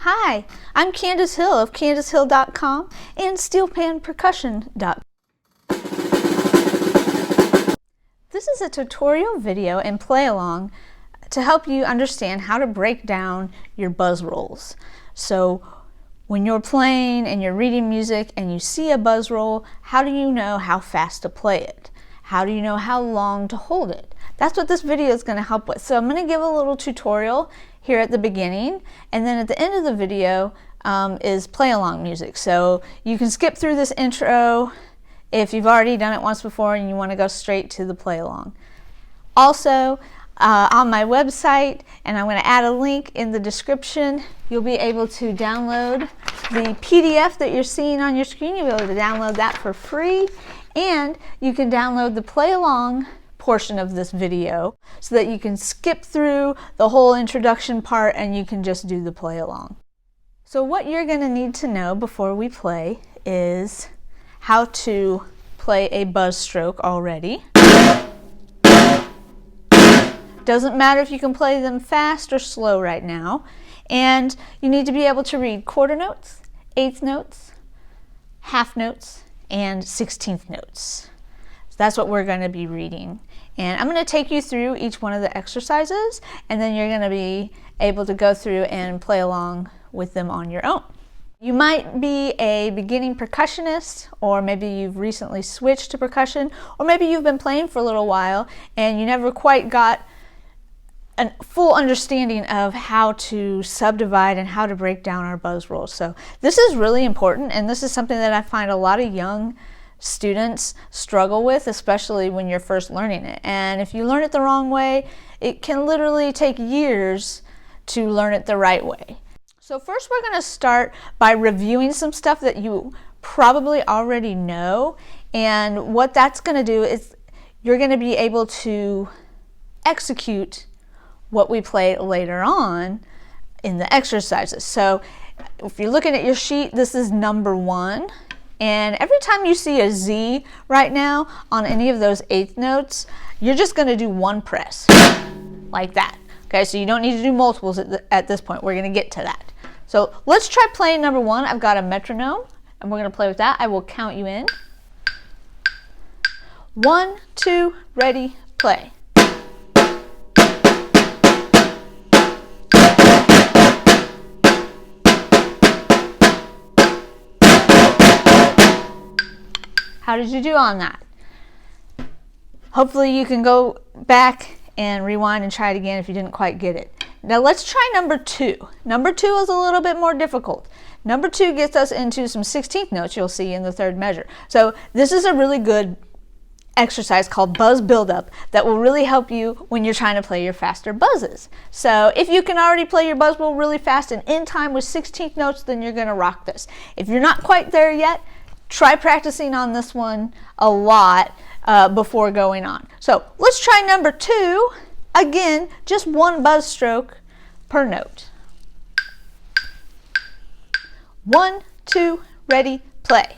Hi, I'm Candice Hill of CandiceHill.com and SteelPanPercussion.com. This is a tutorial video and play along to help you understand how to break down your buzz rolls. So when you're playing and you're reading music and you see a buzz roll, how do you know how fast to play it? How do you know how long to hold it? That's what this video is going to help with. So I'm going to give a little tutorial here at the beginning, and then at the end of the video is play along music. So you can skip through this intro if you've already done it once before and you want to go straight to the play along. Also, on my website, and I'm going to add a link in the description, you'll be able to download the PDF that you're seeing on your screen. You'll be able to download that for free, and you can download the play along portion of this video so that you can skip through the whole introduction part and you can just do the play along. So what you're going to need to know before we play is how to play a buzz stroke already. Doesn't matter if you can play them fast or slow right now. And you need to be able to read quarter notes, eighth notes, half notes, and 16th notes. So that's what we're going to be reading. And I'm going to take you through each one of the exercises, and then you're going to be able to go through and play along with them on your own. You might be a beginning percussionist, or maybe you've recently switched to percussion, or maybe you've been playing for a little while and you never quite got a full understanding of how to subdivide and how to break down our buzz rolls. So this is really important, and this is something that I find a lot of young students struggle with, especially when you're first learning it. And if you learn it the wrong way, it can literally take years to learn it the right way. So first we're going to start by reviewing some stuff that you probably already know, and what that's going to do is you're going to be able to execute what we play later on in the exercises. So if you're looking at your sheet, this is number 1. And every time you see a Z right now on any of those eighth notes, you're just going to do one press, like that. Okay, so you don't need to do multiples at this point. We're going to get to that. So let's try playing number 1. I've got a metronome, and we're going to play with that. I will count you in. 1, 2, ready, play. How did you do on that? Hopefully you can go back and rewind and try it again if you didn't quite get it. Now let's try number 2. Number 2 is a little bit more difficult. Number 2 gets us into some 16th notes you'll see in the third measure. So this is a really good exercise called buzz buildup that will really help you when you're trying to play your faster buzzes. So if you can already play your buzz roll really fast and in time with 16th notes, then you're going to rock this. If you're not quite there yet, try practicing on this one a lot before going on. So let's try number 2. Again, just one buzz stroke per note. 1, 2, ready, play.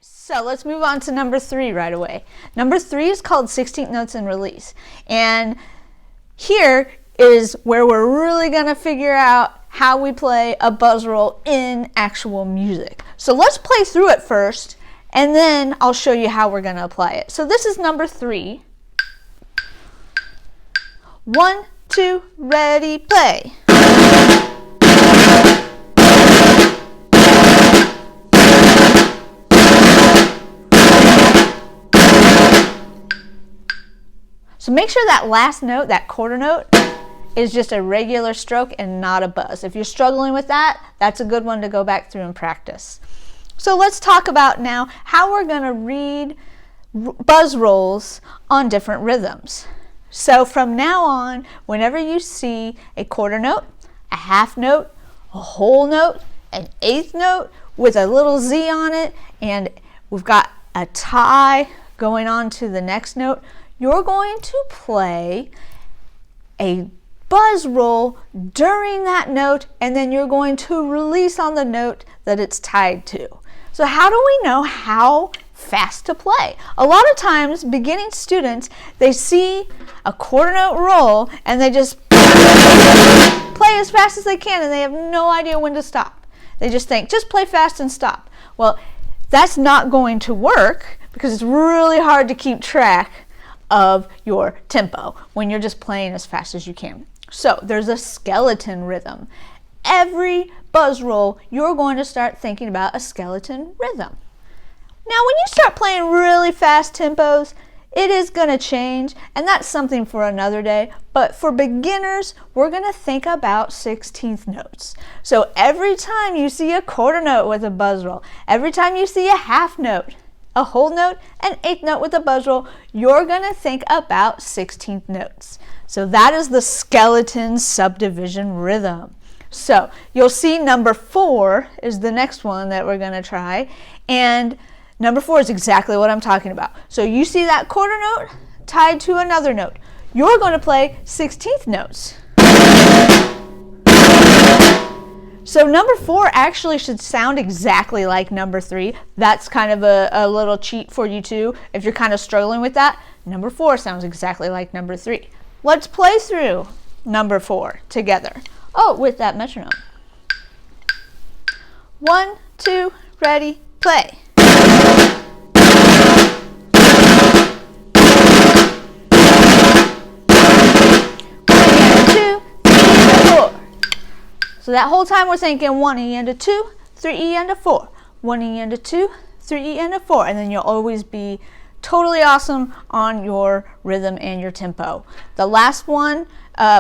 So let's move on to number 3 right away. Number 3 is called 16th notes and release. And here is where we're really going to figure out how we play a buzz roll in actual music. So let's play through it first, and then I'll show you how we're going to apply it. So this is number 3. 1, 2, ready, play. So make sure that last note, that quarter note, is just a regular stroke and not a buzz. If you're struggling with that, that's a good one to go back through and practice. So let's talk about now how we're going to read buzz rolls on different rhythms. So from now on, whenever you see a quarter note, a half note, a whole note, an eighth note with a little Z on it, and we've got a tie going on to the next note, you're going to play a buzz roll during that note, and then you're going to release on the note that it's tied to. So how do we know how fast to play? A lot of times, beginning students, they see a quarter note roll and they just play as fast as they can, and they have no idea when to stop. They just think, just play fast and stop. Well, that's not going to work because it's really hard to keep track of your tempo when you're just playing as fast as you can. So there's a skeleton rhythm. Every buzz roll, you're going to start thinking about a skeleton rhythm. Now, when you start playing really fast tempos, it is going to change, and that's something for another day. But for beginners, we're going to think about 16th notes. So every time you see a quarter note with a buzz roll, every time you see a half note, a whole note, an eighth note with a buzz roll, you're going to think about 16th notes. So that is the skeleton subdivision rhythm. So you'll see number 4 is the next one that we're going to try, and number 4 is exactly what I'm talking about. So you see that quarter note tied to another note. You're going to play 16th notes. So number 4 actually should sound exactly like number 3. That's kind of a little cheat for you too. If you're kind of struggling with that, number 4 sounds exactly like number 3. Let's play through number 4 together. Oh, with that metronome. 1, 2, ready, play. 1, 2, 3, 4. So that whole time we're thinking 1 E and a 2, 3 E and a 4. 1 E and a 2, 3 E and a 4. And then you'll always be totally awesome on your rhythm and your tempo. The last one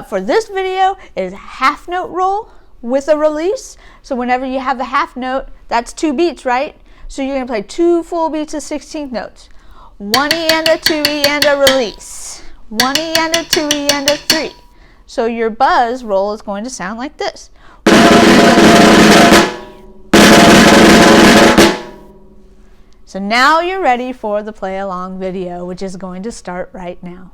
for this video is half note roll with a release. So whenever you have a half note, that's 2 beats, right? So you're going to play 2 full beats of 16th notes. 1 E and a 2 E and a release. 1 E and a 2 E and a 3. So your buzz roll is going to sound like this. So now you're ready for the play along video, which is going to start right now.